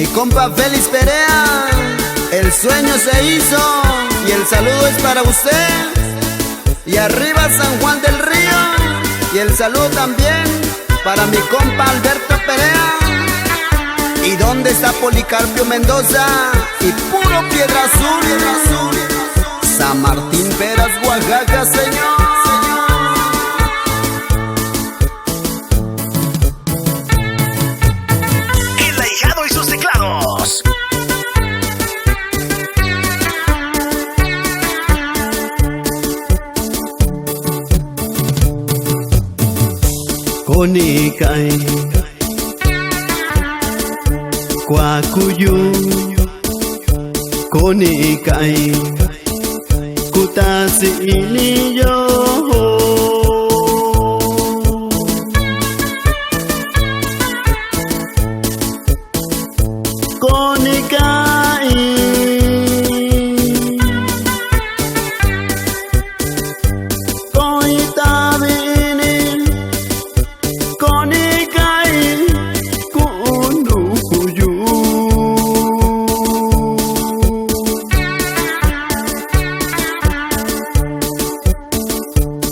Mi compa Félix Perea, el sueño se hizo y el saludo es para usted. Y arriba San Juan del Río, y el saludo también para mi compa Alberto Perea. ¿Y dónde está Policarpio Mendoza? Y puro Piedra Azul, San Martín Peras, Oaxaca, señor. El Ahijado y sus teclados. Konikay Kwakuyu Konikay Kutasi iniyo Konikay Koitabini Konikay Kunukuyu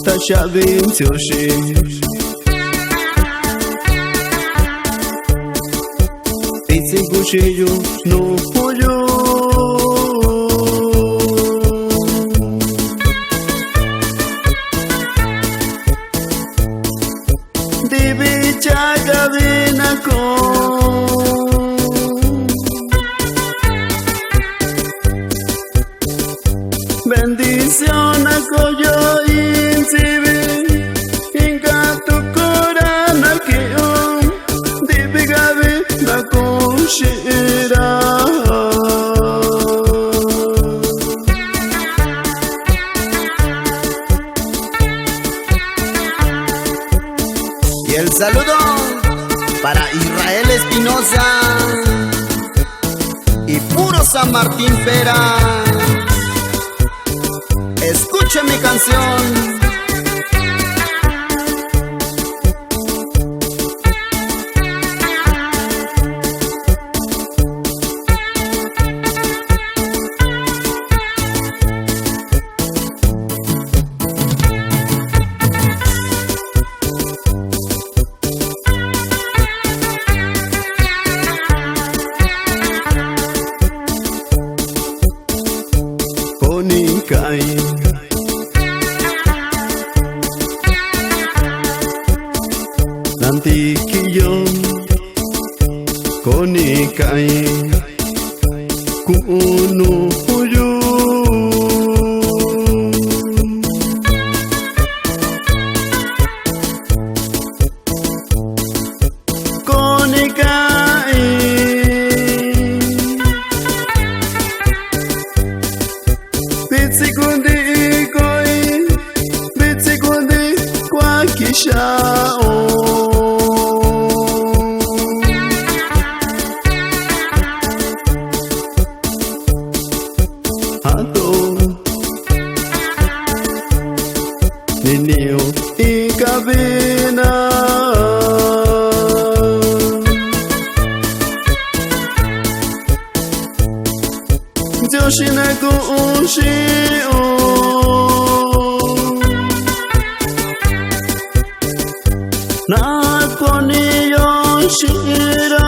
Tashabin Tyoshi Itzinkushiyu no Puyu Chagabinako bendición ako yo insibi inka tu korana kiyo dibigabi nako shira y el saludo para Israel Espinosa y puro San Martín Pera. Escuche mi canción. Konikay Nantikiyo Konikay Kunukuyu Konikay Bitsikundi koi Bitsikundi kwa kishao Hato Ninio ikabina Joshinaku ushio Nakoni yoshira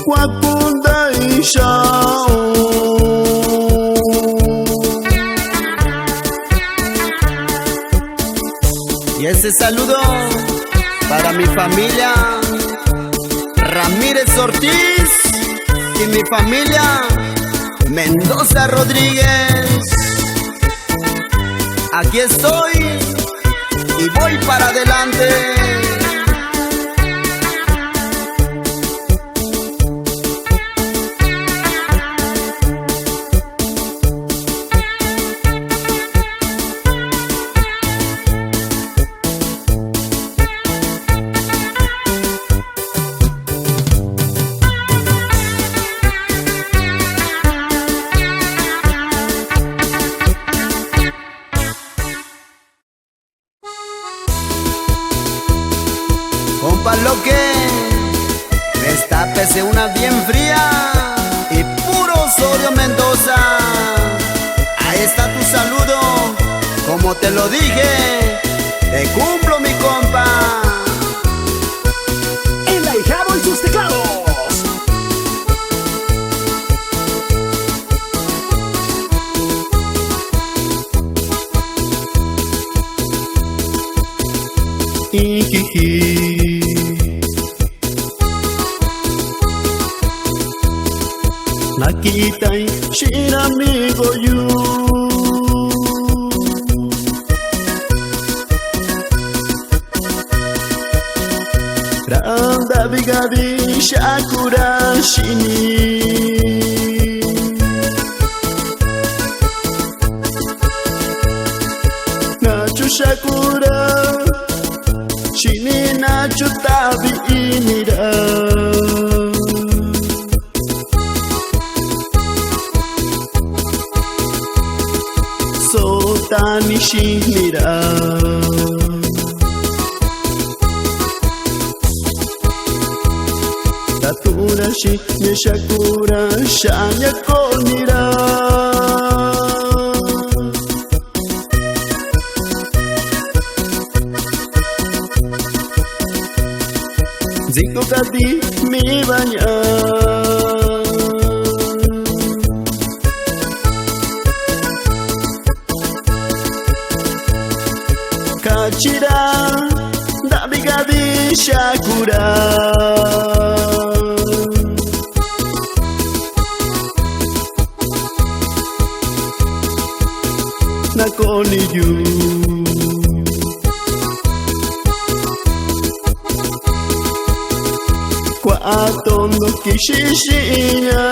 Wakunda ishao Y ese saludo para mi familia Ramírez Ortiz y mi familia Mendoza Rodríguez. Aquí estoy y voy para adelante. Compa Loque, Destápese una bien fría y puro Osorio Mendoza. Ahí está tu saludo, como te lo dije, te cumplo mi compa. El ahijado y sus teclados. Nakitai shinamigo yu Randa bigabi shakura shini Nachu shakura shini nachu tabi inira Sotani shinira Tatura shi neshakura shanya konira Ziko kati mi banya Kachira dabigabi shakura Nakoni yu Kwa atondo kishishinya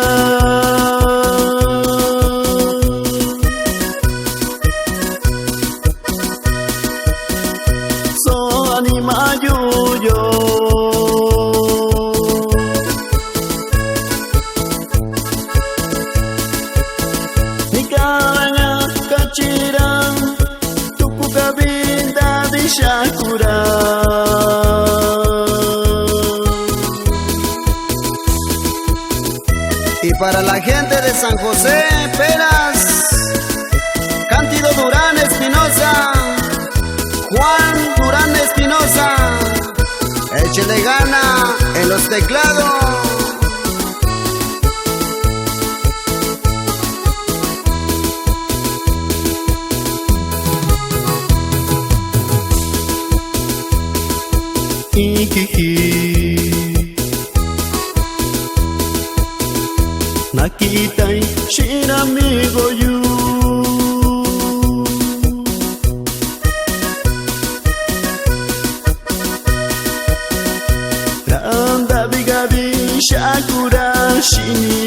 Mayuyo Nikaranya kachira Tuku kabinda bishakura Y para la gente de San José, Peras, Cándido Durán Espinosa, Juan Durán Espinosa, échele gana en los teclados. Nakitai shinamigo yu Randa bigabi shakura shini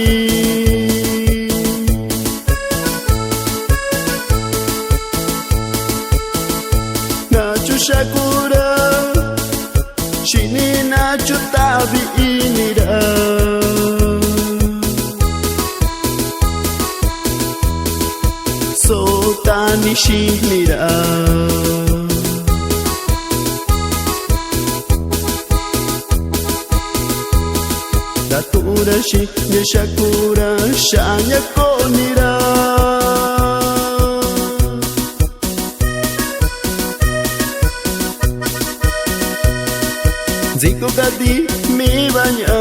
Nachu shakura shini nachu tabi inira Sotani shinira Datura shi neshakura shanya konira Ziko kati mi banya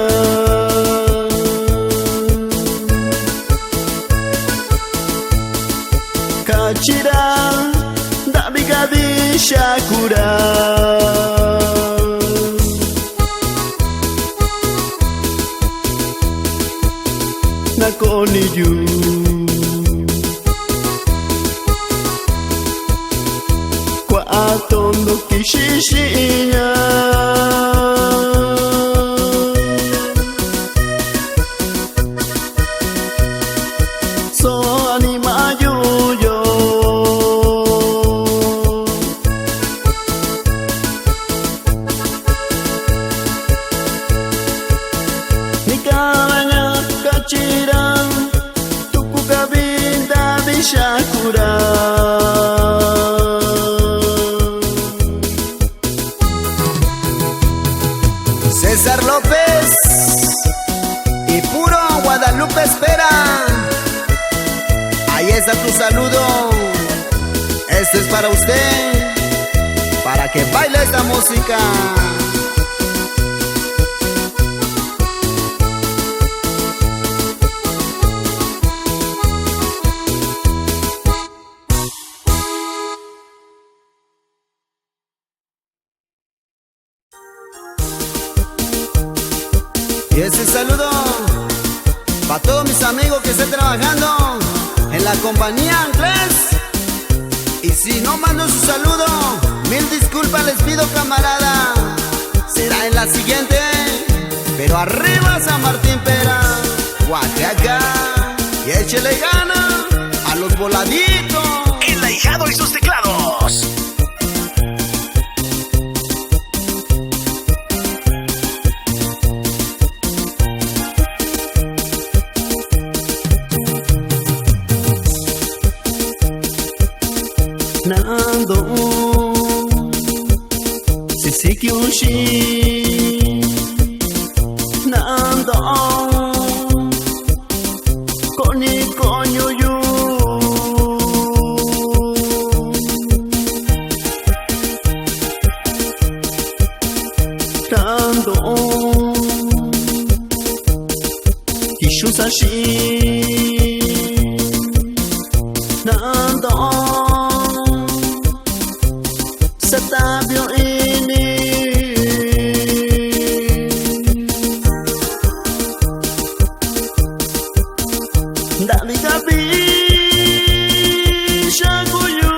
Kachira dabigabi shakura Nakoni yu Kwa atondo kishishinya So animayuyo Nikaranya kachira Tuku kabinda bishakura César López y puro Guadalupe espera. Ahí está tu saludo. Esto es para usted, para que baile esta música. Y ese saludo para todos mis amigos que estén trabajando en la compañía Anglés. Y si no mando su saludo, mil disculpas les pido, camarada. Será en la siguiente, pero arriba San Martín Pera, Oaxaca. Y échele gana a los voladitos. El Ahijado y sus teclados. Nando Sisikyoshi Nando Koni Konyoyu Nando Kishusashi Nando Satabyo ini Dami gabi Shakuyu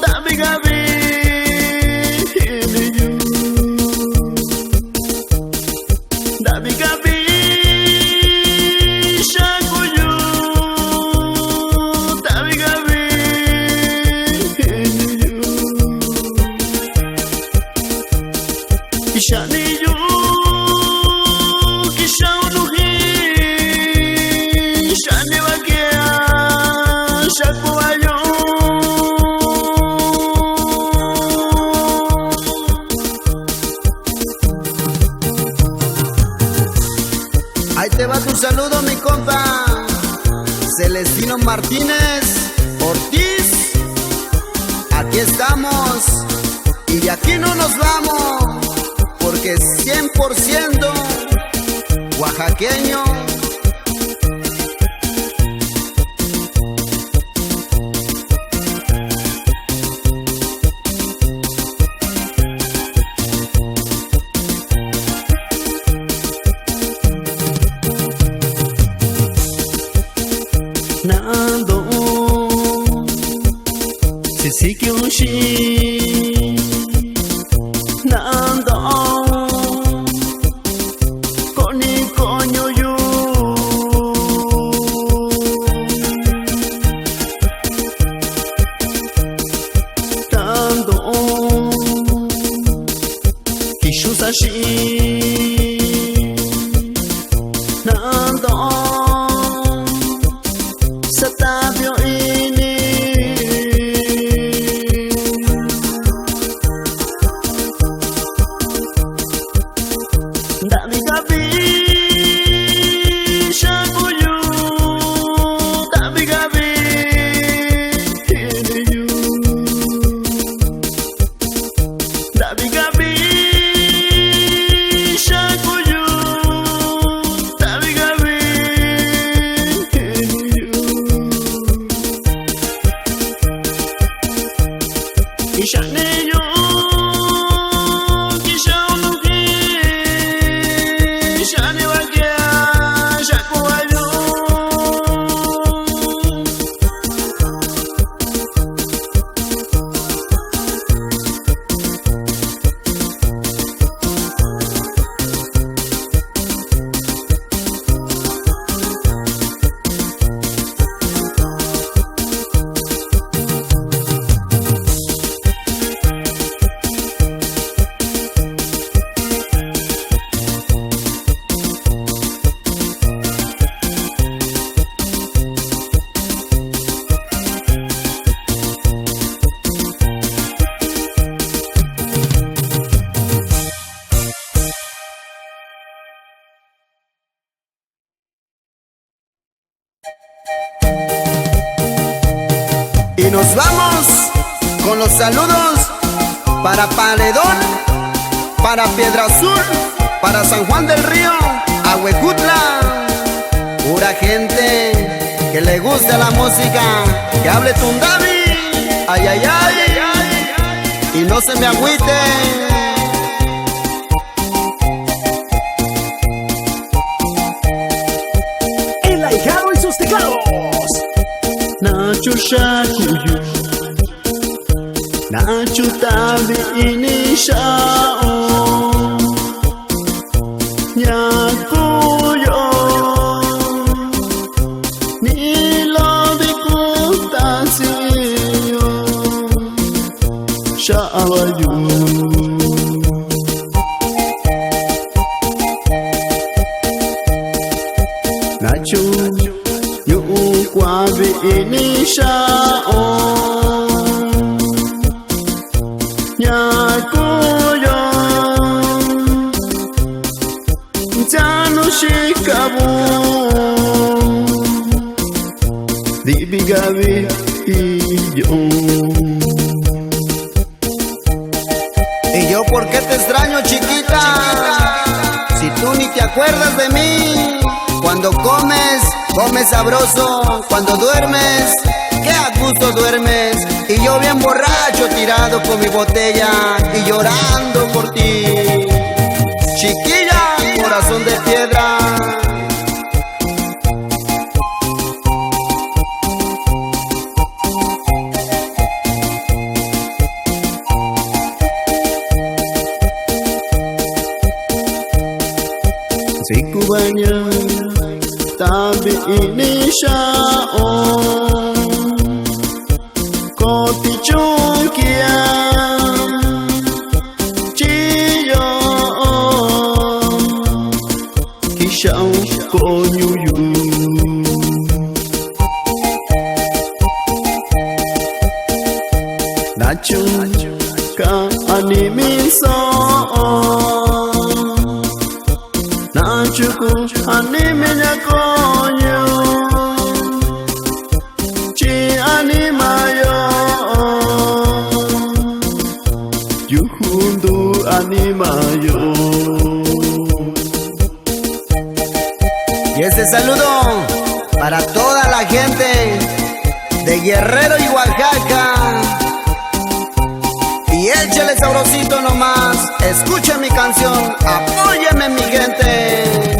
Dami gabi Hiniyu Dami gabi Shakuyu Dami gabi Kishaniyu, Kishaunuhi, Shaniwakia, Shakuayo. Ahí te va tu saludo, mi compa Celestino Martínez Ortiz. Aquí estamos y de aquí no nos vamos, porque es 100% oaxaqueño. Nando Sisikyoshi Nando Koni Konyoyu Nando Kishusashi Nando Satabyo ini Dami gabi Shakuyu Dami gabi Hiniyu Dami gabi para Paredón, para Piedra Azul, para San Juan del Río, Ahuejutla. Pura gente que le gusta la música, que hable Tundavi, ay, ay, ay, y no se me agüite. El ahijado y sus teclados. Nacho Shakuyu, Nacho Tabi Inishao, Nyakuyo, Nilo Bikutasiyo, Shawayu. Nacho Kwabi Inishao, Nyakuyo, Tano Shikabu, Dibigabi Iyo. ¿Y yo por qué te extraño, chiquita? Si tú ni te acuerdas de mí. Cuando comes, comes sabroso. Cuando duermes, qué a gusto duermes. Y yo bien borracho, tirado con mi botella y llorando por ti. Chiquilla, corazón de piedra. Sikubanya Tabi Inishao, Koti Chunkia, Chiyo, Kishao Konyuyu. Nacho Ka Animiso, Nachuku anime nyakonyo, chi animayo, yuhundu animayo. Y este saludo para toda la gente de Guerrero y Oaxaca. Y échale sabrosito nomás, escucha mi canción, apóyame mi gente.